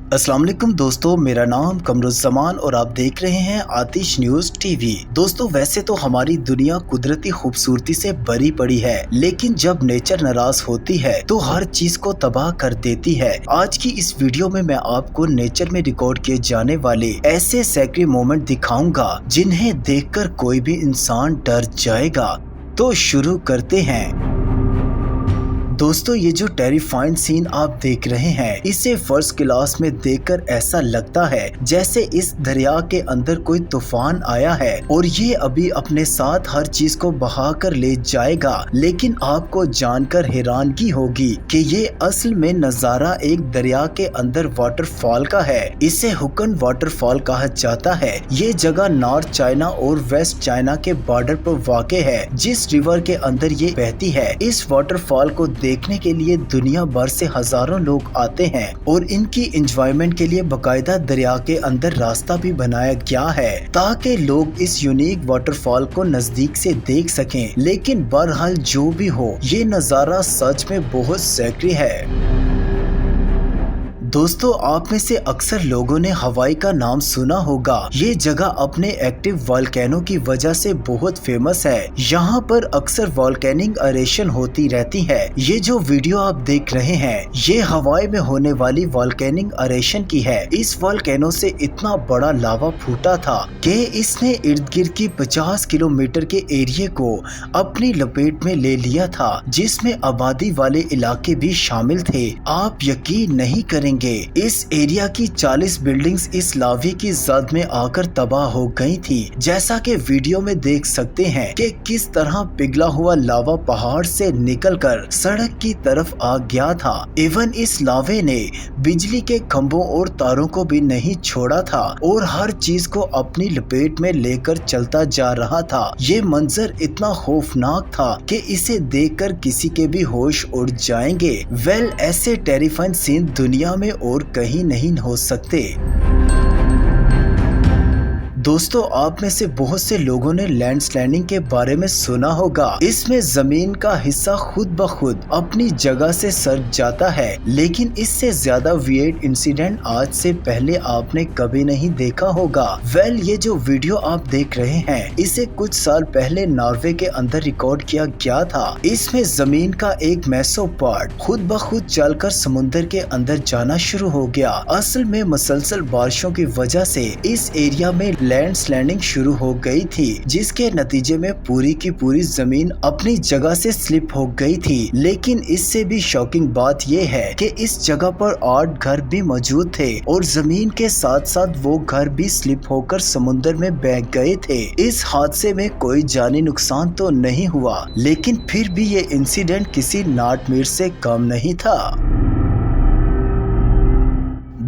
अस्सलाम वालेकुम दोस्तों, मेरा नाम कमरुज़्ज़मान और आप देख रहे हैं आतिश न्यूज़ टीवी। दोस्तों, वैसे तो हमारी दुनिया कुदरती खूबसूरती से भरी पड़ी है, लेकिन जब नेचर नाराज होती है तो हर चीज को तबाह कर देती है। आज की इस वीडियो में मैं आपको नेचर में रिकॉर्ड किए जाने वाले ऐसे सैकड़े मोमेंट दिखाऊंगा जिन्हें देखकर कोई भी इंसान डर जाएगा। तो शुरू करते हैं। दोस्तों, ये जो टेरिफाइंग सीन आप देख रहे हैं, इसे फर्स्ट क्लास में देखकर ऐसा लगता है जैसे इस दरिया के अंदर कोई तूफान आया है और ये अभी अपने साथ हर चीज को बहा कर ले जाएगा। लेकिन आपको जानकर हैरानगी होगी कि ये असल में नजारा एक दरिया के अंदर वाटरफॉल का है। इसे हुकन वाटरफॉल कहा जाता है। ये जगह नॉर्थ चाइना और वेस्ट चाइना के बॉर्डर पर वाक़ है, जिस रिवर के अंदर ये बहती है। इस वाटरफॉल को देखने के लिए दुनिया भर से हजारों लोग आते हैं और इनकी एंजॉयमेंट के लिए बकायदा दरिया के अंदर रास्ता भी बनाया गया है ताकि लोग इस यूनिक वाटरफॉल को नजदीक से देख सकें। लेकिन बहरहाल जो भी हो, ये नजारा सच में बहुत सैकड़ी है। दोस्तों, आप में से अक्सर लोगों ने हवाई का नाम सुना होगा। ये जगह अपने एक्टिव वोल्केनो की वजह से बहुत फेमस है। यहाँ पर अक्सर वोल्केनिक एरेशन होती रहती है। ये जो वीडियो आप देख रहे हैं, ये हवाई में होने वाली वोल्केनिक एरेशन की है। इस वोल्केनो से इतना बड़ा लावा फूटा था कि इसने इर्द गिर्द की 50 किलोमीटर के एरिया को अपनी लपेट में ले लिया था, जिसमें आबादी वाले इलाके भी शामिल थे। आप यकीन नहीं करेंगे, इस एरिया की 40 बिल्डिंग्स इस लावे की जद में आकर तबाह हो गई थी। जैसा कि वीडियो में देख सकते हैं कि किस तरह पिघला हुआ लावा पहाड़ से निकलकर सड़क की तरफ आ गया था। इवन इस लावे ने बिजली के खंभों और तारों को भी नहीं छोड़ा था और हर चीज को अपनी लपेट में लेकर चलता जा रहा था। ये मंजर इतना खौफनाक था कि इसे देखकर किसी के भी होश उड़ जाएंगे। ऐसे टेरिफाइंग सीन दुनिया में और कहीं नहीं हो सकते। दोस्तों, आप में से बहुत से लोगों ने लैंडस्लाइडिंग के बारे में सुना होगा। इसमें जमीन का हिस्सा खुद ब खुद अपनी जगह से सरक जाता है, लेकिन इससे ज्यादा वियर्ड इंसिडेंट आज से पहले आपने कभी नहीं देखा होगा। ये जो वीडियो आप देख रहे हैं, इसे कुछ साल पहले नॉर्वे के अंदर रिकॉर्ड किया गया था। इसमें जमीन का एक मैसो पार्ट खुद ब खुद चलकर समुद्र के अंदर जाना शुरू हो गया। असल में मुसलसल बारिशों की वजह से इस एरिया में लैंडस्लाइडिंग शुरू हो गई थी, जिसके नतीजे में पूरी की पूरी जमीन अपनी जगह से स्लिप हो गई थी। लेकिन इससे भी शॉकिंग बात यह है कि इस जगह पर 8 घर भी मौजूद थे और जमीन के साथ साथ वो घर भी स्लिप होकर समुद्र में बह गए थे। इस हादसे में कोई जानी नुकसान तो नहीं हुआ, लेकिन फिर भी ये इंसिडेंट किसी नाटमेयर से कम नहीं था।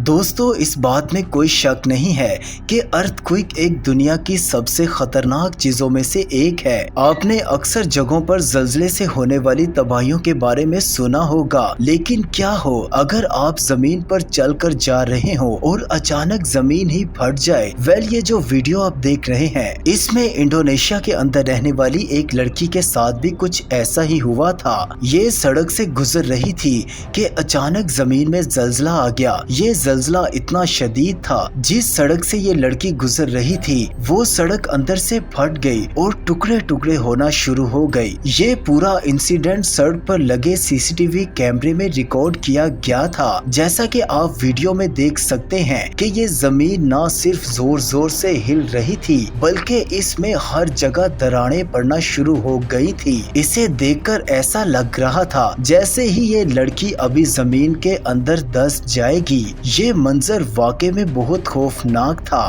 दोस्तों, इस बात में कोई शक नहीं है कि अर्थक्वेक एक दुनिया की सबसे खतरनाक चीजों में से एक है। आपने अक्सर जगहों पर जल्जले से होने वाली तबाहियों के बारे में सुना होगा, लेकिन क्या हो अगर आप जमीन पर चलकर जा रहे हो और अचानक जमीन ही फट जाए। ये जो वीडियो आप देख रहे हैं, इसमें इंडोनेशिया के अंदर रहने वाली एक लड़की के साथ भी कुछ ऐसा ही हुआ था। ये सड़क से गुजर रही थी कि अचानक जमीन में जल्जला आ गया। ये जल्जला इतना शदीद था, जिस सड़क से ये लड़की गुजर रही थी वो सड़क अंदर से फट गई और टुकड़े टुकड़े होना शुरू हो गई। ये पूरा इंसिडेंट सड़क पर लगे सीसीटीवी कैमरे में रिकॉर्ड किया गया था। जैसा कि आप वीडियो में देख सकते हैं कि ये जमीन न सिर्फ जोर जोर से हिल रही थी, बल्कि इसमें हर जगह दरारें पड़ना शुरू हो गई थी। इसे देखकर ऐसा लग रहा था जैसे ही ये लड़की अभी जमीन के अंदर धंस जाएगी। ये मंजर वाकई में बहुत खौफनाक था।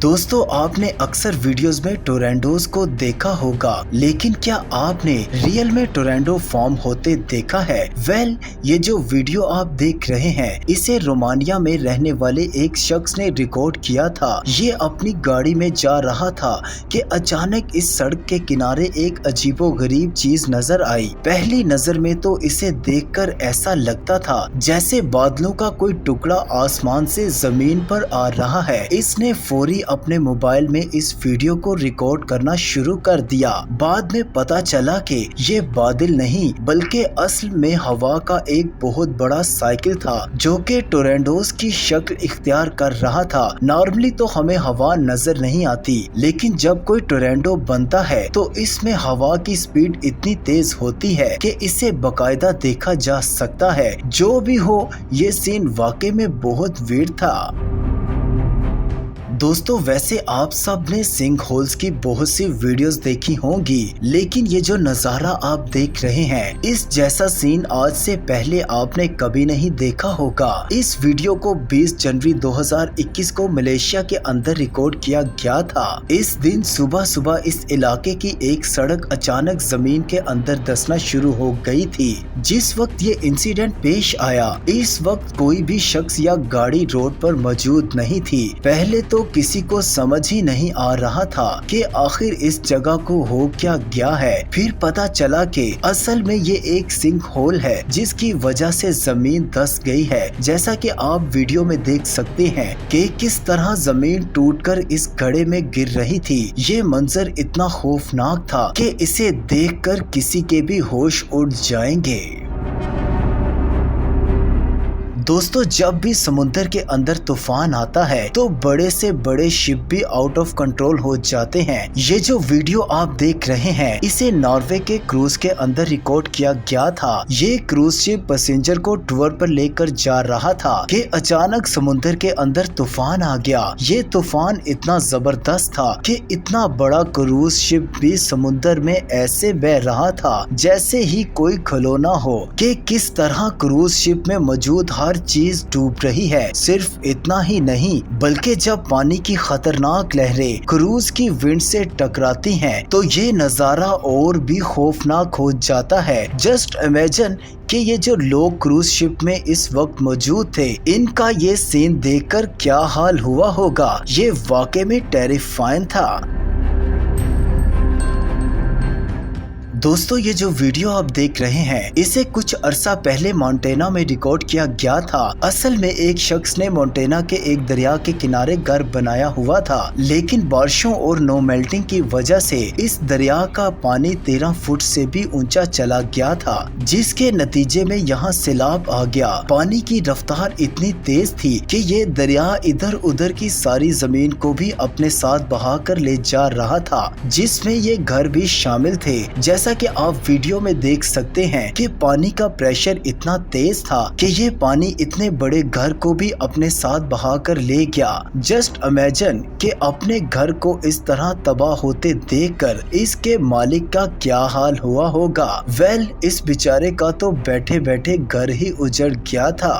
दोस्तों, आपने अक्सर वीडियोस में टोरनेडोज को देखा होगा, लेकिन क्या आपने रियल में टोरनेडो फॉर्म होते देखा है? ये जो वीडियो आप देख रहे हैं, इसे रोमानिया में रहने वाले एक शख्स ने रिकॉर्ड किया था। ये अपनी गाड़ी में जा रहा था कि अचानक इस सड़क के किनारे एक अजीबोगरीब चीज नजर आई। पहली नजर में तो इसे देखकर ऐसा लगता था जैसे बादलों का कोई टुकड़ा आसमान से जमीन पर आ रहा है। इसने फौरी अपने मोबाइल में इस वीडियो को रिकॉर्ड करना शुरू कर दिया। बाद में पता चला कि ये बादल नहीं बल्कि असल में हवा का एक बहुत बड़ा साइकिल था जो कि टोरनेडोज की शक्ल इख्तियार कर रहा था। नॉर्मली तो हमें हवा नजर नहीं आती, लेकिन जब कोई टोरनेडो बनता है तो इसमें हवा की स्पीड इतनी तेज होती है कि इसे बकायदा देखा जा सकता है। जो भी हो, ये सीन वाकई में बहुत वियर्ड था। दोस्तों वैसे आप सब ने सिंक होल्स की बहुत सी वीडियोस देखी होंगी, लेकिन ये जो नज़ारा आप देख रहे हैं, इस जैसा सीन आज से पहले आपने कभी नहीं देखा होगा। इस वीडियो को 20 जनवरी 2021 को मलेशिया के अंदर रिकॉर्ड किया गया था। इस दिन सुबह सुबह इस इलाके की एक सड़क अचानक जमीन के अंदर धंसना शुरू हो गई थी। जिस वक्त ये इंसिडेंट पेश आया, इस वक्त कोई भी शख्स या गाड़ी रोड पर मौजूद नहीं थी। पहले तो किसी को समझ ही नहीं आ रहा था कि आखिर इस जगह को हो क्या गया है। फिर पता चला कि असल में ये एक सिंक होल है जिसकी वजह से जमीन धंस गई है। जैसा कि आप वीडियो में देख सकते हैं कि किस तरह जमीन टूटकर इस गड्ढे में गिर रही थी। ये मंजर इतना खौफनाक था कि इसे देखकर किसी के भी होश उड़ जाएंगे। दोस्तों जब भी समुद्र के अंदर तूफान आता है तो बड़े से बड़े शिप भी आउट ऑफ कंट्रोल हो जाते हैं। ये जो वीडियो आप देख रहे हैं, इसे नॉर्वे के क्रूज के अंदर रिकॉर्ड किया गया था। ये क्रूज शिप पैसेंजर को टूर पर लेकर जा रहा था कि अचानक समुद्र के अंदर तूफान आ गया। ये तूफान इतना जबरदस्त था कि इतना बड़ा क्रूज शिप भी समुद्र में ऐसे बह रहा था जैसे ही कोई खिलौना हो कि किस तरह क्रूज शिप में मौजूद हर चीज डूब रही है। सिर्फ इतना ही नहीं बल्कि जब पानी की खतरनाक लहरें क्रूज की विंड से टकराती हैं तो ये नजारा और भी खौफनाक हो जाता है। जस्ट इमेजिन कि ये जो लोग क्रूज शिप में इस वक्त मौजूद थे, इनका ये सीन देखकर क्या हाल हुआ होगा। ये वाकई में टेरिफाइंग था। दोस्तों ये जो वीडियो आप देख रहे हैं, इसे कुछ अरसा पहले मोंटेना में रिकॉर्ड किया गया था। असल में एक शख्स ने मोंटेना के एक दरिया के किनारे घर बनाया हुआ था, लेकिन बारिशों और नो मेल्टिंग की वजह से इस दरिया का पानी 13 फुट से भी ऊंचा चला गया था, जिसके नतीजे में यहाँ सैलाब आ गया। पानी की रफ्तार इतनी तेज थी कि ये दरिया इधर उधर की सारी जमीन को भी अपने साथ बहा कर ले जा रहा था, जिसमें ये घर भी शामिल थे। जैसा कि आप वीडियो में देख सकते हैं कि पानी का प्रेशर इतना तेज था कि ये पानी इतने बड़े घर को भी अपने साथ बहा कर ले गया। जस्ट इमेजिन कि अपने घर को इस तरह तबाह होते देखकर इसके मालिक का क्या हाल हुआ होगा। वेल, इस बेचारे का तो बैठे बैठे घर ही उजड़ गया था।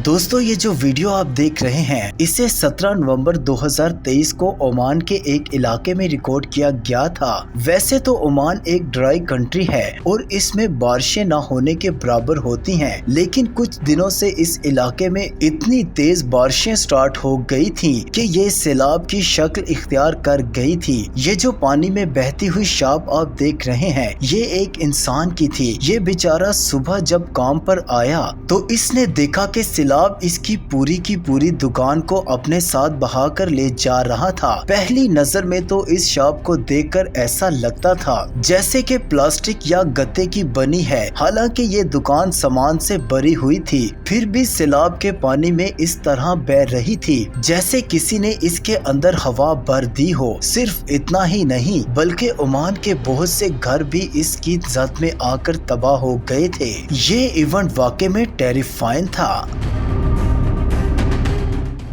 दोस्तों ये जो वीडियो आप देख रहे हैं, इसे 17 नवंबर 2023 को ओमान के एक इलाके में रिकॉर्ड किया गया था। वैसे तो ओमान एक ड्राई कंट्री है और इसमें बारिशें न होने के बराबर होती हैं, लेकिन कुछ दिनों से इस इलाके में इतनी तेज बारिशें स्टार्ट हो गई थी कि ये सैलाब की शक्ल इख्तियार कर गई थी। ये जो पानी में बहती हुई शाप आप देख रहे हैं, ये एक इंसान की थी। ये बेचारा सुबह जब काम पर आया तो इसने देखा कि सैलाब इसकी पूरी की पूरी दुकान को अपने साथ बहा कर ले जा रहा था। पहली नजर में तो इस शॉप को देखकर ऐसा लगता था जैसे कि प्लास्टिक या गत्ते की बनी है। हालांकि ये दुकान सामान से भरी हुई थी, फिर भी सैलाब के पानी में इस तरह बह रही थी जैसे किसी ने इसके अंदर हवा भर दी हो। सिर्फ इतना ही नहीं बल्कि ओमान के बहुत से घर भी इसकी जद में आकर तबाह हो गए थे। ये इवेंट वाकई में टेरिफाइंग था।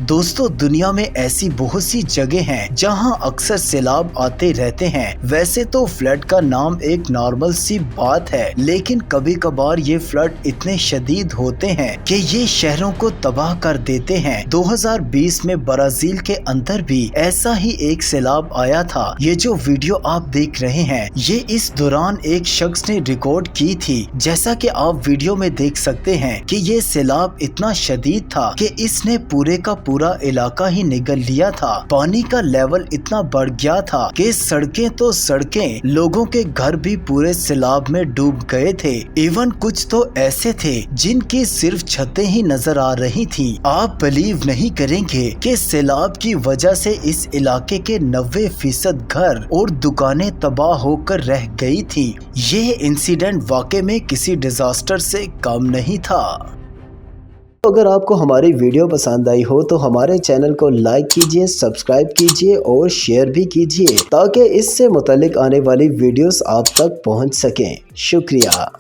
दोस्तों दुनिया में ऐसी बहुत सी जगह हैं जहां अक्सर सैलाब आते रहते हैं। वैसे तो फ्लड का नाम एक नॉर्मल सी बात है, लेकिन कभी कभार ये फ्लड इतने शदीद होते हैं कि ये शहरों को तबाह कर देते हैं। 2020 में ब्राजील के अंदर भी ऐसा ही एक सैलाब आया था। ये जो वीडियो आप देख रहे हैं, ये इस दौरान एक शख्स ने रिकॉर्ड की थी। जैसा कि आप वीडियो में देख सकते हैं कि ये सैलाब इतना शदीद था कि इसने पूरे का पूरा इलाका ही निगल लिया था। पानी का लेवल इतना बढ़ गया था कि सड़कें तो सड़कें, लोगों के घर भी पूरे सैलाब में डूब गए थे। इवन कुछ तो ऐसे थे जिनकी सिर्फ छतें ही नजर आ रही थी। आप बिलीव नहीं करेंगे कि सैलाब की वजह से इस इलाके के 90% घर और दुकानें तबाह होकर रह गई थी। ये इंसिडेंट वाकई में किसी डिजास्टर से कम नहीं था। अगर आपको हमारी वीडियो पसंद आई हो तो हमारे चैनल को लाइक कीजिए, सब्सक्राइब कीजिए और शेयर भी कीजिए ताकि इससे मुतालिक आने वाली वीडियोस आप तक पहुंच सकें। शुक्रिया।